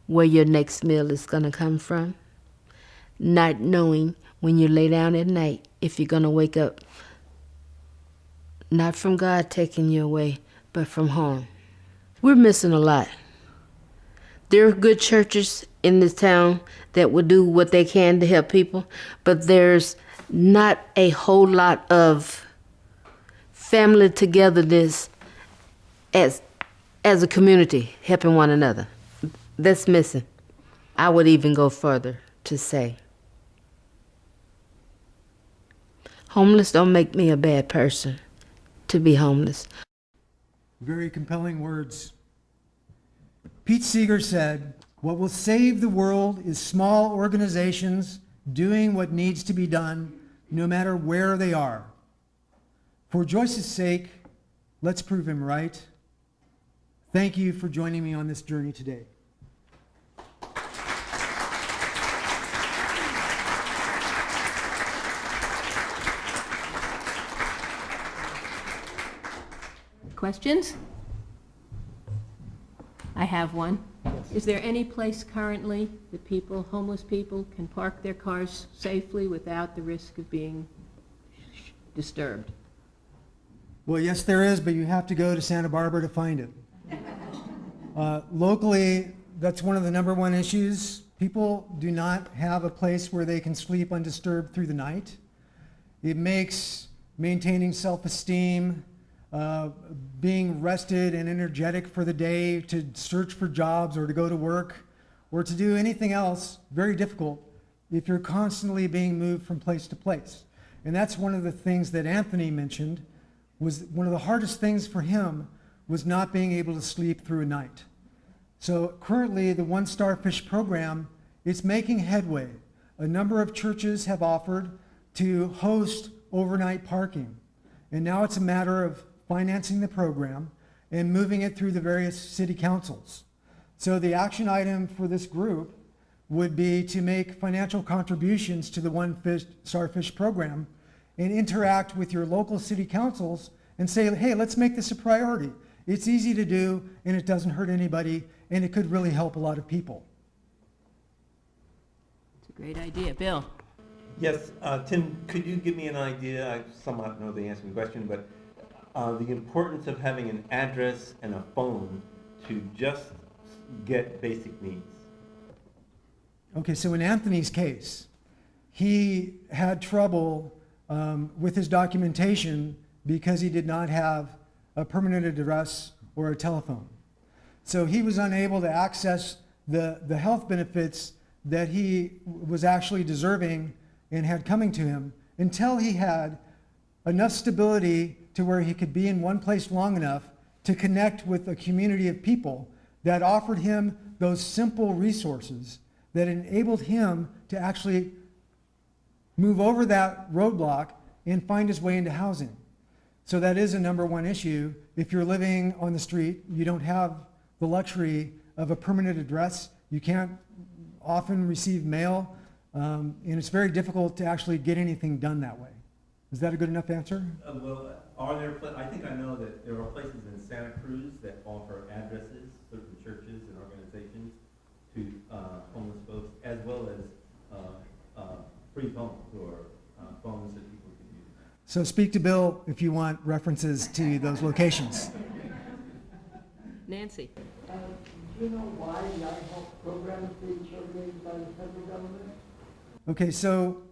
where your next meal is going to come from, not knowing when you lay down at night if you're going to wake up, not from God taking you away, but from home. We're missing a lot. There are good churches in this town that will do what they can to help people, but there's not a whole lot of family togetherness as a community helping one another. That's missing. I would even go further to say, homeless don't make me a bad person to be homeless. Very compelling words. Pete Seeger said, "What will save the world is small organizations doing what needs to be done, no matter where they are." For Joyce's sake, let's prove him right. Thank you for joining me on this journey today. Questions? I have one. Is there any place currently that people, homeless people, can park their cars safely without the risk of being disturbed? Well, yes, there is, but you have to go to Santa Barbara to find it. Locally, that's one of the number one issues. People do not have a place where they can sleep undisturbed through the night. It makes maintaining self-esteem, being rested and energetic for the day to search for jobs or to go to work or to do anything else very difficult if you're constantly being moved from place to place. And that's one of the things that Anthony mentioned, was one of the hardest things for him was not being able to sleep through a night. So currently the One Starfish program is making headway. A number of churches have offered to host overnight parking. And now it's a matter of financing the program and moving it through the various city councils. So the action item for this group would be to make financial contributions to the One Starfish program and interact with your local city councils and say, hey, let's make this a priority. It's easy to do and it doesn't hurt anybody and it could really help a lot of people. It's a great idea. Bill? Yes, Tim, could you give me an idea? I somewhat know the answer to the question, but the importance of having an address and a phone to just get basic needs. Okay, so in Anthony's case, he had trouble with his documentation because he did not have a permanent address or a telephone. So he was unable to access the health benefits that he was actually deserving and had coming to him until he had enough stability to where he could be in one place long enough to connect with a community of people that offered him those simple resources that enabled him to actually move over that roadblock and find his way into housing. So that is a number one issue. If you're living on the street, you don't have the luxury of a permanent address. You can't often receive mail, and it's very difficult to actually get anything done that way. Is that a good enough answer? Well, are there, I think I know that there are places in Santa Cruz that offer addresses, certain churches and organizations, to homeless folks, as well as free phones or phones that people can use. So speak to Bill if you want references to those locations. Nancy? Do you know why the iHelp program is being terminated by the federal government? Okay, so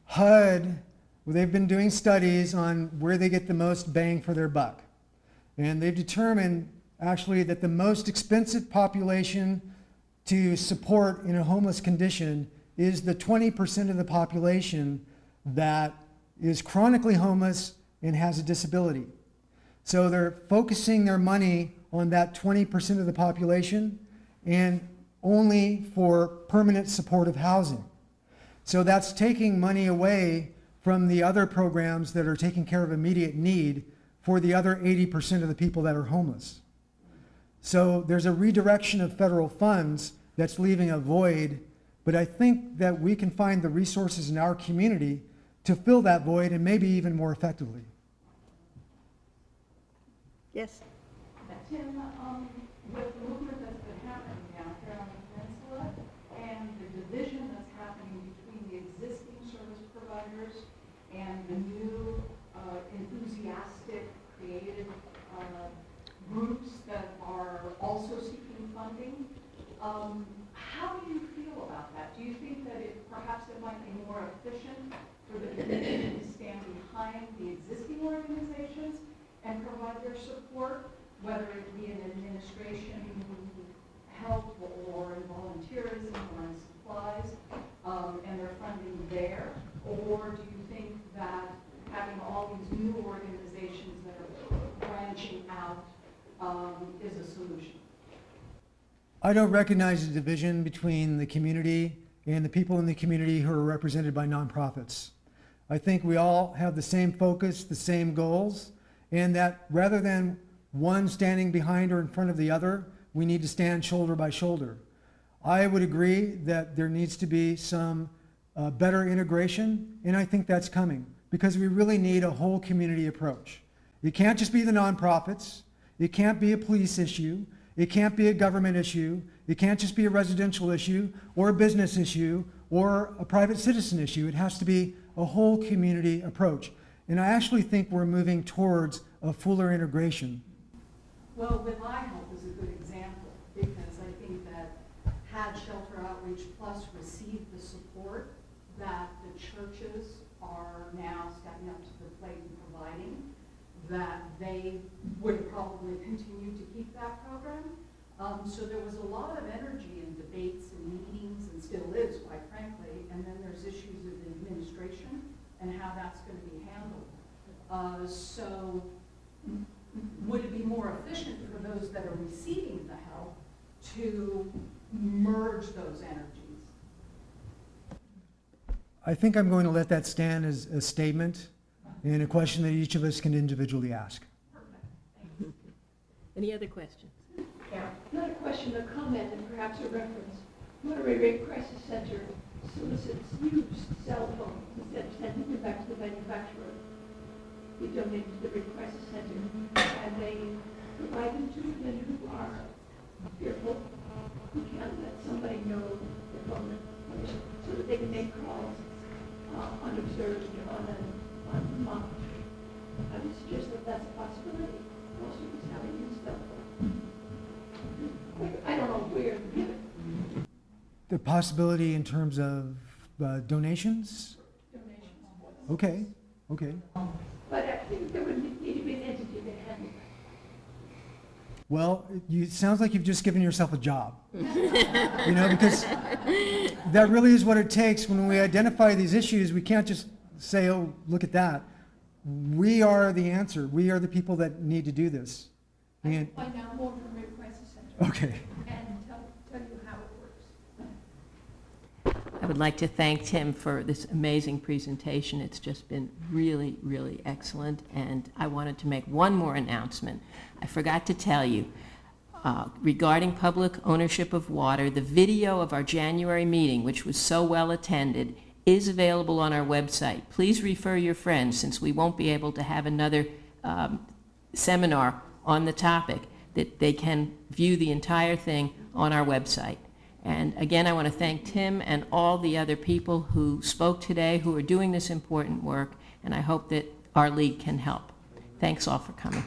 HUD, well, they've been doing studies on where they get the most bang for their buck. And they've determined actually that the most expensive population to support in a homeless condition is the 20% of the population that is chronically homeless and has a disability. So they're focusing their money on that 20% of the population and only for permanent supportive housing. So that's taking money away from the other programs that are taking care of immediate need for the other 80% of the people that are homeless. So there's a redirection of federal funds that's leaving a void, but I think that we can find the resources in our community to fill that void and maybe even more effectively. Yes. Tim, with the movement that's been happening down here on the peninsula and the division that's happening between the existing service providers and the new enthusiastic, creative groups that are also seeking funding, how do you feel about that? Do you think that perhaps it might be more efficient for the community to stand behind the existing organizations and provide their support, whether it be in administration, help, or in volunteerism, or in supplies, and their funding there? Or do you think that having all these new organizations that are branching out is a solution? I don't recognize a division between the community and the people in the community who are represented by nonprofits. I think we all have the same focus, the same goals, and that rather than one standing behind or in front of the other, we need to stand shoulder by shoulder. I would agree that there needs to be some better integration, and I think that's coming because we really need a whole community approach. It can't just be the nonprofits. It can't be a police issue. It can't be a government issue. It can't just be a residential issue or a business issue or a private citizen issue. It has to be a whole community approach. And I actually think we're moving towards a fuller integration. Well, with iHelp is a good example because I think that had Shelter Outreach Plus received the support that the churches are now stepping up to the plate and providing, that they would have probably continued to keep that program. So there was a lot of energy in debates and meetings, and still is, quite frankly, and then there's issues of administration and how that's going to be handled. So would it be more efficient for those that are receiving the help to merge those energies? I think I'm going to let that stand as a statement and a question that each of us can individually ask. Any other questions? Yeah, not a question, a comment, and perhaps a reference. Monterey Rape Crisis Center solicits used cell phones instead of sending them back to the manufacturer. We donate to the Rape Crisis Center, and they provide them to women who are fearful, who can't let somebody know their phone number, so that they can make calls unobserved on monitoring. I would suggest that that's a possibility. Also, just having used cell phone. I don't know where to give it. The possibility in terms of donations? Donations. Okay, okay. But I think there would need to be an entity that handles that. Well, it sounds like you've just given yourself a job. You know, because that really is what it takes when we identify these issues. We can't just say, oh, look at that. We are the answer. We are the people that need to do this. I can find out more from Rape Crisis Center. Okay. And tell you how it works. I would like to thank Tim for this amazing presentation. It's just been really, really excellent. And I wanted to make one more announcement. I forgot to tell you, regarding public ownership of water, the video of our January meeting, which was so well attended, is available on our website. Please refer your friends, since we won't be able to have another seminar on the topic, that they can view the entire thing on our website. And again, I want to thank Tim and all the other people who spoke today, who are doing this important work, and I hope that our league can help. Thanks all for coming.